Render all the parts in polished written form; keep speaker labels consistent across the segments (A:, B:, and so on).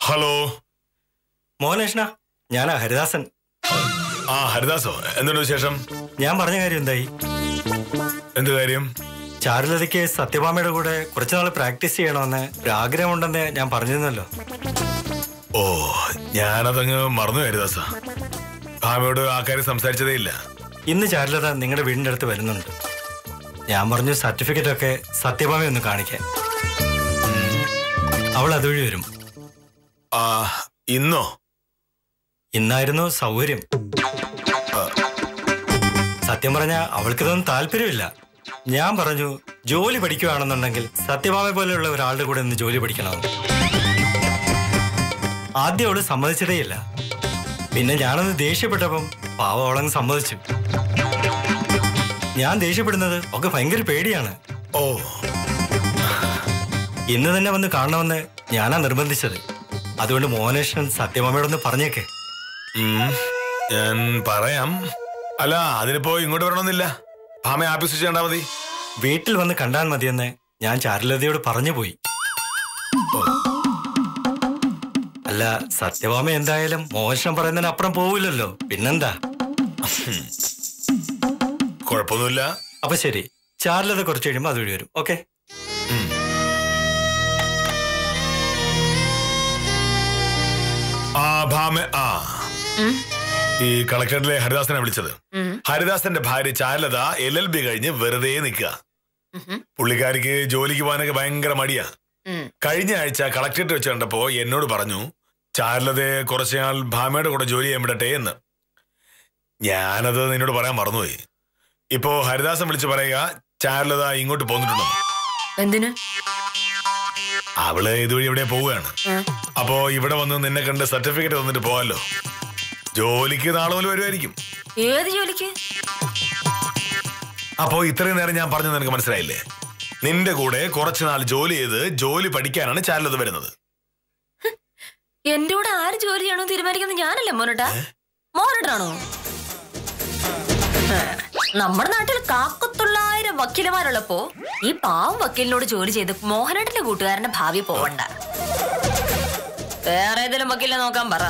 A: Hello
B: മോഹനേഷനാ, ഞാനാ ഹരിദാസൻ.
A: ആ ഹരിദാസോ, എന്തുണ്ട് വിശേഷം?
B: ഞാൻ പറഞ്ഞ കാര്യം എന്തായി?
A: എന്ത് കാര്യം?
B: ചാരുലതയ്ക്ക് സത്യഭാമയുടെ കൂടെ കുറച്ചുനാൾ പ്രാക്ടീസ് ചെയ്യണമെന്ന് ഒരു ആഗ്രഹമുണ്ടെന്ന് ഞാൻ പറഞ്ഞിരുന്നല്ലോ.
A: ഓ, ഞാനതങ്ങ് മറന്നു ഹരിദാസ. ഭാമയോട് ആ കാര്യം സംസാരിച്ചതേ ഇല്ല.
B: ഇന്ന് ചാരുലത നിങ്ങളുടെ വീടിൻ്റെ അടുത്ത് വരുന്നുണ്ട്. ഞാൻ പറഞ്ഞു സർട്ടിഫിക്കറ്റ് ഒക്കെ സത്യഭാമയൊന്ന് കാണിക്കാൻ. അവൾ അതുവഴി വരും.
A: ഇന്നോ?
B: ഇന്നായിരുന്നു സൗകര്യം. സത്യം പറഞ്ഞ അവൾക്കിതൊന്നും താല്പര്യമില്ല. ഞാൻ പറഞ്ഞു ജോലി പഠിക്കുകയാണെന്നുണ്ടെങ്കിൽ സത്യഭാമ പോലെയുള്ള ഒരാളുടെ കൂടെ ഇന്ന് ജോലി പഠിക്കണമെന്ന്. ആദ്യം അവള് സമ്മതിച്ചതേയില്ല. പിന്നെ ഞാനൊന്ന് ദേഷ്യപ്പെട്ടപ്പം പാവം അവളങ്ങ് സമ്മതിച്ചു. ഞാൻ ദേഷ്യപ്പെടുന്നത് ഒക്കെ ഭയങ്കര പേടിയാണ്.
A: ഓ,
B: ഇന്ന് തന്നെ വന്ന് കാണണമെന്ന് ഞാനാ നിർബന്ധിച്ചത്. അതുകൊണ്ട് മോഹനേഷൻ സത്യഭാമയോടൊന്ന് പറഞ്ഞേക്കെ.
A: ഞാൻ പറയാം. അല്ല, അതിനിപ്പോ ഇങ്ങോട്ട് വരണമെന്നില്ല. ഭാമ ആഫീസ് ചെയ്യണ്ടാ മതി.
B: വീട്ടിൽ വന്ന് കണ്ടാൽ മതിയെന്ന് ഞാൻ ചാരുലതയോട് പറഞ്ഞു പോയി. അല്ല, സത്യഭാമ എന്തായാലും മോഹനം പറയുന്നതിന് അപ്പുറം പോവില്ലല്ലോ. പിന്നെന്താ?
A: കുഴപ്പമൊന്നുമില്ല.
B: അപ്പൊ ശരി, ചാരുലത കുറച്ച് കഴിയുമ്പോ അതുവഴി വരും. ഓക്കെ.
A: ഈ കളക്ടറിലെ ഹരിദാസനെ വിളിച്ചത്. ഹരിദാസന്റെ ഭാര്യ ചാരുലത LLB കഴിഞ്ഞ് വെറുതെ നിൽക്കുക. പുള്ളിക്കാരിക്ക് ജോലിക്ക് പോകാനൊക്കെ ഭയങ്കര മടിയാ. കഴിഞ്ഞ ആഴ്ച കളക്ടറേറ്റ് വെച്ച് കണ്ടപ്പോ എന്നോട് പറഞ്ഞു ചാരുലതയെ കുറച്ചുനാൾ ഭാമയുടെ കൂടെ ജോലി ചെയ്യാൻ വിടട്ടെ എന്ന്. ഞാനത് നിന്നോട് പറയാൻ മറന്നുപോയി. ഇപ്പോ ഹരിദാസൻ വിളിച്ച് പറയുക ചാരുലത ഇങ്ങോട്ട് പോന്നിട്ടുണ്ടോ.
C: എന്തിന്?
A: അവള് ഇതുവഴി എവിടെ പോവുകയാണ്. അപ്പോ ഇവിടെ വന്ന് നിന്നെ കണ്ട് സർട്ടിഫിക്കറ്റ് തന്നിട്ട് പോവാലോ. ജോലിക്ക് നാളെ മുതൽ വരുമായിരിക്കും.
C: ഏത് ജോലിക്ക്?
A: അപ്പോ ഇത്രയും നേരം ഞാൻ പറഞ്ഞത് നിനക്ക് മനസ്സിലായില്ലേ? നിന്റെ കൂടെ കുറച്ചുനാൾ ജോലി ചെയ്ത് ജോലി പഠിക്കാനാണ് ചാരുലത വരുന്നത്.
C: എന്റെ കൂടെ ആര് ജോലി ചെയ്യണോ തീരുമാനിക്കുന്നത് ഞാനല്ലേ മോനട്ടാ? മോനട്ടാണോ? നമ്മുടെ നാട്ടിൽ 1,000 വക്കീലമാരുള്ളപ്പോ ഈ പാവം വക്കീലിനോട് ജോലി ചെയ്ത് മോഹനേട്ടന്റെ കൂട്ടുകാരന്റെ ഭാവി പോവണ്ട. വേറെ ഏതെങ്കിലും വക്കീലിനെ നോക്കാൻ പറ.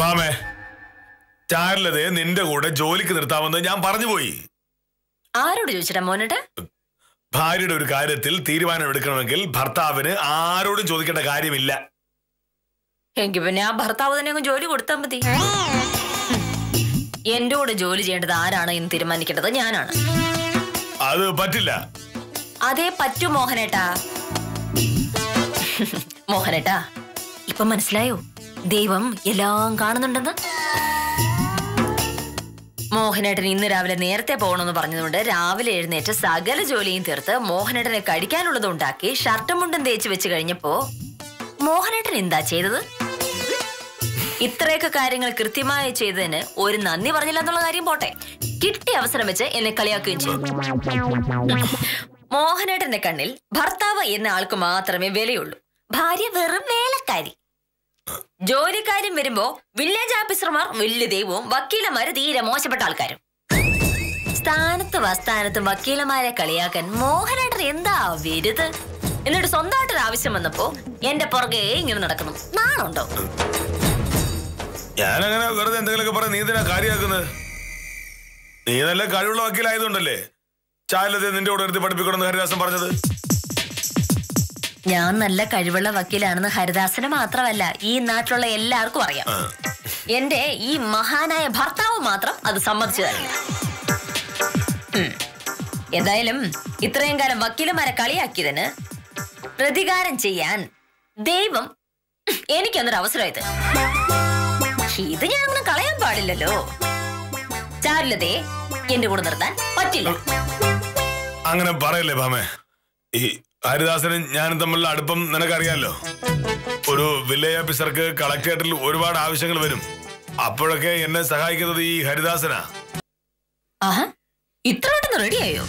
A: ബാമേ, ചാരുലതയെ നിന്റെ കൂടെ ജോലിക്ക് നിർത്താമെന്ന് ഞാൻ പറഞ്ഞു പോയി.
C: ആരോട് ചോദിച്ചിട്ടാ മോനേട്ടാ?
A: ഭാര്യയുടെ ഒരു കാര്യത്തിൽ തീരുമാനം എടുക്കണമെങ്കിൽ ഭർത്താവിന് ആരോടും ചോദിക്കേണ്ട കാര്യമില്ല.
C: എങ്കിൽ പിന്നെ ആ ഭർത്താവ് തന്നെ അങ്ങ് ജോലി കൊടുത്താൽ മതി. എന്റെ കൂടെ ജോലി ചെയ്യേണ്ടത് ആരാണ് എന്ന് തീരുമാനിക്കേണ്ടത് ഞാനാണ്.
A: അത് പറ്റില്ല.
C: അതേ പറ്റൂ മോഹനേട്ടാ. മോഹനേട്ടാ, ഇപ്പൊ മനസ്സിലായോ ദൈവം എല്ലാം കാണുന്നുണ്ടെന്ന്? മോഹനേട്ടൻ ഇന്ന് രാവിലെ നേരത്തെ പോകണമെന്ന് പറഞ്ഞതുകൊണ്ട് രാവിലെ എഴുന്നേറ്റ് സകല ജോലിയും തീർത്ത് മോഹനേട്ടനെ കഴിക്കാനുള്ളത് ഉണ്ടാക്കി ഷർട്ടും മുണ്ടും തേച്ച് വെച്ച് കഴിഞ്ഞപ്പോ മോഹനേട്ടൻ എന്താ ചെയ്തത്? ഇത്രയൊക്കെ കാര്യങ്ങൾ കൃത്യമായി ചെയ്തതിന് ഒരു നന്ദി പറഞ്ഞില്ല എന്നുള്ള കാര്യം പോട്ടെ, കിട്ടിയ അവസരം വെച്ച് എന്നെ കളിയാക്കുകയും ചെയ്തു. മോഹനേട്ടന്റെ കണ്ണിൽ ഭർത്താവ് എന്ന ആൾക്ക് മാത്രമേ വിലയുള്ളൂ. ഭാര്യ വെറും വേലക്കാരി. ജോലിക്കാരും വരുമ്പോ വില്ലേജ് ഓഫീസർമാർ വലിയ ദൈവവും വക്കീലന്മാര് തീരെ മോശപ്പെട്ട ആൾക്കാരും. സ്ഥാനത്തും വക്കീലന്മാരെ കളിയാക്കാൻ മോഹനേട്ടൻ എന്താ വരുത്? എന്നിട്ട് സ്വന്തമായിട്ടൊരു ആവശ്യം വന്നപ്പോ എന്റെ പുറകെ ഇങ്ങനെ നടക്കുന്നു. നാണുണ്ടോ?
A: ഞാനങ്ങനെ വെറുതെ എന്തെങ്കിലുമൊക്കെ പറഞ്ഞ് നീ എന്തിനാ കാര്യമാക്കുന്നത്? നീ നല്ല കഴിവുള്ള വക്കീലായതുകൊണ്ടല്ലേ ചാരുലതയെ നിന്റെ കൂടെ എടുത്ത് പഠിപ്പിക്കണമെന്ന് ഹരിദാസൻ പറഞ്ഞത്.
C: ഞാൻ നല്ല കഴിവുള്ള വക്കീലാണെന്ന് ഹരിദാസന് മാത്രമല്ല ഈ നാട്ടിലുള്ള എല്ലാവർക്കും അറിയാം. എന്റെ ഈ മഹാനായ ഭർത്താവ് മാത്രം അത് സമ്മതിച്ചു തരില്ല. എന്തായാലും ഇത്രയും കാലം വക്കീലന്മാരെ കളിയാക്കിയതിന് പ്രതികാരം ചെയ്യാൻ ദൈവം എനിക്കൊന്നൊരു അവസരമായത്. ഇത് ഞാൻ അങ്ങനെ കളയാൻ പാടില്ലല്ലോ. ചാരുലതയെ എന്റെ കൂടെ നിർത്താൻ പറ്റില്ല.
A: അങ്ങനെ പറയല്ലേ ഭാമേ. ഈ ഹരിദാസനും ഞാനും തമ്മിലുള്ള അടുപ്പം നിനക്കറിയാലോ. ഒരു വില്ലേജ് ഓഫീസർക്ക് കളക്ടറേറ്റിൽ ഒരുപാട് ആവശ്യങ്ങൾ വരും. അപ്പോഴൊക്കെ എന്നെ സഹായിക്കുന്നത് ഈ ഹരിദാസനാ.
C: ഇത്ര പെട്ടെന്ന് റെഡിയായോ?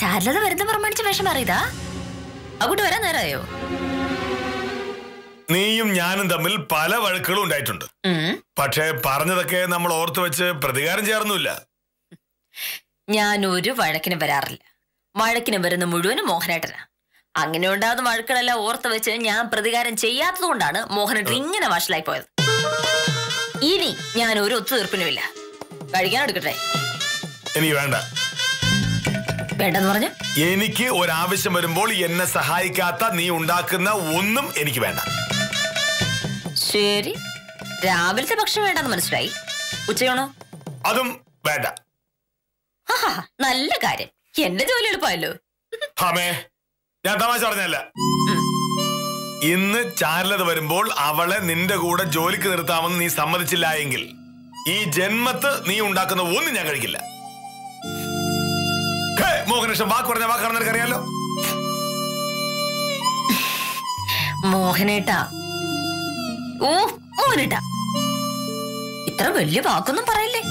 C: ചാരുലത വരുന്ന പ്രമാണിച്ച വേഷം മാറിയതാ. അങ്ങോട്ട് വരാൻ നേരമായോ?
A: നീയും ഞാനും തമ്മിൽ പല വഴക്കുകളും ഉണ്ടായിട്ടുണ്ട്. പക്ഷേ പറഞ്ഞതൊക്കെ നമ്മൾ ഓർത്തു വെച്ച് പ്രതികാരം ചെയ്യാറൊന്നുമില്ല.
C: ഞാൻ ഒരു വഴക്കിനും വരാറില്ല. വഴക്കിന് വരുന്ന മുഴുവനും മോഹനേട്ടനാ. അങ്ങനെ ഉണ്ടാകുന്ന വഴക്കുകളെല്ലാം ഓർത്ത് വെച്ച് ഞാൻ പ്രതികാരം ചെയ്യാത്തത് കൊണ്ടാണ് മോഹനേട്ടൻ ഇങ്ങനെ വഷളായി പോയത്. ഇനി ഞാൻ ഒരു ഒത്തുതീർപ്പിനുമില്ല. കഴിക്കാൻ എടുക്കട്ടെ?
A: എനിക്ക് വേണ്ട.
C: വേണ്ടെന്ന് പറഞ്ഞ?
A: എനിക്ക് ഒരാവശ്യം വരുമ്പോൾ എന്നെ സഹായിക്കാത്ത നീ ഉണ്ടാക്കുന്ന ഒന്നും എനിക്ക് വേണ്ട.
C: ശരി, രാവിലത്തെ ഭക്ഷണം വേണ്ടെന്ന് മനസ്സിലായി. ഉച്ചയാണോ?
A: അതും വേണ്ട.
C: നല്ല കാര്യം, എന്റെ ജോലി എളുപ്പമല്ലോ.
A: അമ്മേ, ഞാൻ തമാശ പറഞ്ഞല്ല. ഇന്ന് ചാരുലത വരുമ്പോൾ അവളെ നിന്റെ കൂടെ ജോലിക്ക് നിർത്താമെന്ന് നീ സമ്മതിച്ചില്ല എങ്കിൽ ഈ ജന്മത്ത് നീ ഉണ്ടാക്കുന്ന ഒന്നും ഞാൻ കഴിക്കില്ല. മോഹനേഷൻ വാക്ക് പറഞ്ഞ വാക്കാണെന്ന് എനിക്കറിയാലോ.
C: മോഹനേട്ടാ, ഓ മോഹനേട്ടാ, ഇത്ര വലിയ വാക്കൊന്നും പറയല്ലേ.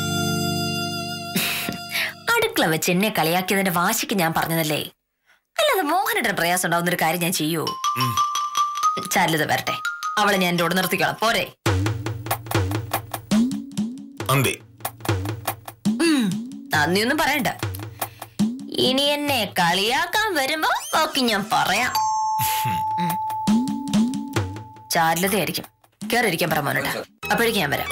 C: അടുക്കള വെച്ച് എന്നെ കളിയാക്കിയതിന്റെ വാശിക്ക് ഞാൻ പറഞ്ഞതല്ലേ. അല്ലാതെ മോഹനേട്ടന് പ്രയാസം ഉണ്ടാവുന്നൊരു കാര്യം ഞാൻ ചെയ്യൂ? ചാരുലത വരട്ടെ, അവളെ ഞാൻ എന്റെ കൂടെ നിർത്തിക്കോളാം. പോരെ? നന്ദിയൊന്നും പറയണ്ട. ഇനി എന്നെ കളിയാക്കാൻ വരുമ്പോ നോക്കി ഞാൻ പറയാം. ചാരുലതയായിരിക്കും. കേറിയിരിക്കാൻ പറ മോനേട്ടാ, അപ്പോഴേക്കും ഞാൻ വരാം.